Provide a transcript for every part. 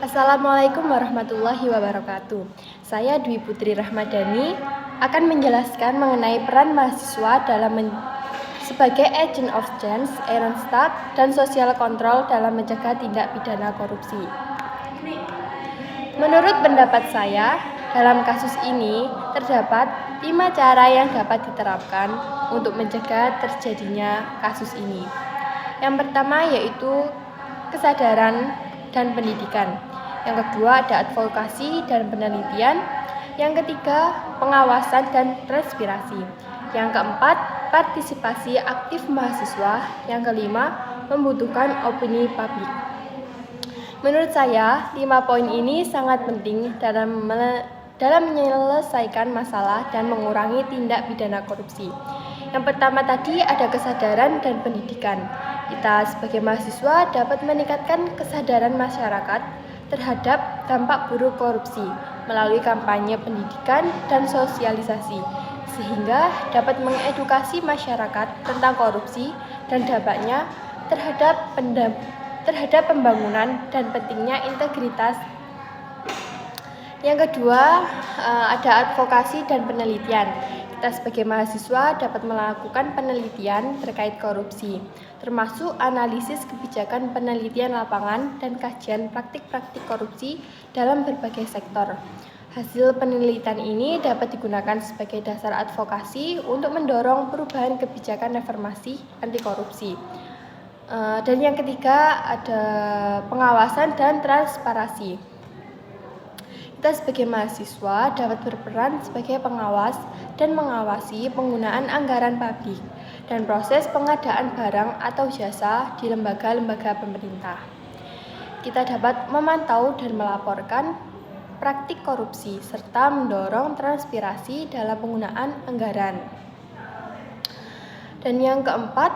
Assalamualaikum warahmatullahi wabarakatuh. Saya Dwi Putri Rahmadani akan menjelaskan mengenai peran mahasiswa sebagai agent of change, Earnstad, dan social control dalam mencegah tindak pidana korupsi. Menurut pendapat saya, dalam kasus ini terdapat 5 cara yang dapat diterapkan untuk mencegah terjadinya kasus ini. Yang pertama yaitu kesadaran dan pendidikan. Yang kedua ada advokasi dan penelitian. Yang ketiga pengawasan dan transpirasi. Yang keempat partisipasi aktif mahasiswa. Yang kelima membutuhkan opini publik. Menurut saya 5 poin ini sangat penting dalam menyelesaikan masalah dan mengurangi tindak pidana korupsi. Yang pertama tadi ada kesadaran dan pendidikan. Kita sebagai mahasiswa dapat meningkatkan kesadaran masyarakat terhadap dampak buruk korupsi melalui kampanye pendidikan dan sosialisasi, sehingga dapat mengedukasi masyarakat tentang korupsi dan dampaknya terhadap pembangunan dan pentingnya integritas. Yang kedua, ada advokasi dan penelitian. Kita sebagai mahasiswa dapat melakukan penelitian terkait korupsi, termasuk analisis kebijakan penelitian lapangan dan kajian praktik-praktik korupsi dalam berbagai sektor. Hasil penelitian ini dapat digunakan sebagai dasar advokasi untuk mendorong perubahan kebijakan reformasi anti korupsi. Dan yang ketiga ada pengawasan dan transparansi. Kita sebagai mahasiswa dapat berperan sebagai pengawas dan mengawasi penggunaan anggaran publik dan proses pengadaan barang atau jasa di lembaga-lembaga pemerintah. Kita dapat memantau dan melaporkan praktik korupsi serta mendorong transparansi dalam penggunaan anggaran. Dan yang keempat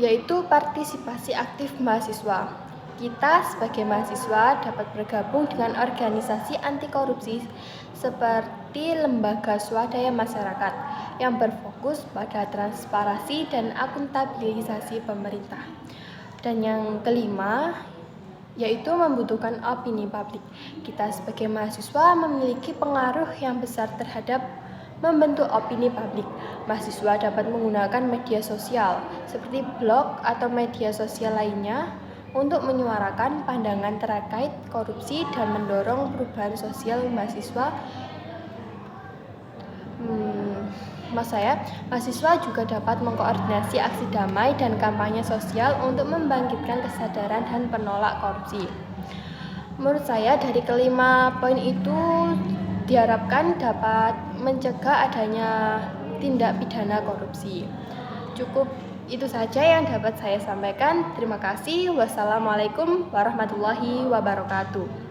yaitu partisipasi aktif mahasiswa. Kita sebagai mahasiswa dapat bergabung dengan organisasi anti korupsi seperti lembaga swadaya masyarakat yang berfokus pada transparansi dan akuntabilisasi pemerintah. Dan yang kelima yaitu membutuhkan opini publik. Kita sebagai mahasiswa memiliki pengaruh yang besar terhadap membentuk opini publik. Mahasiswa dapat menggunakan media sosial seperti blog atau media sosial lainnya untuk menyuarakan pandangan terkait korupsi dan mendorong perubahan sosial mahasiswa. Mahasiswa juga dapat mengkoordinasi aksi damai dan kampanye sosial untuk membangkitkan kesadaran dan penolak korupsi. Menurut saya dari kelima poin itu diharapkan dapat mencegah adanya tindak pidana korupsi. Cukup itu saja yang dapat saya sampaikan. Terima kasih. Wassalamualaikum warahmatullahi wabarakatuh.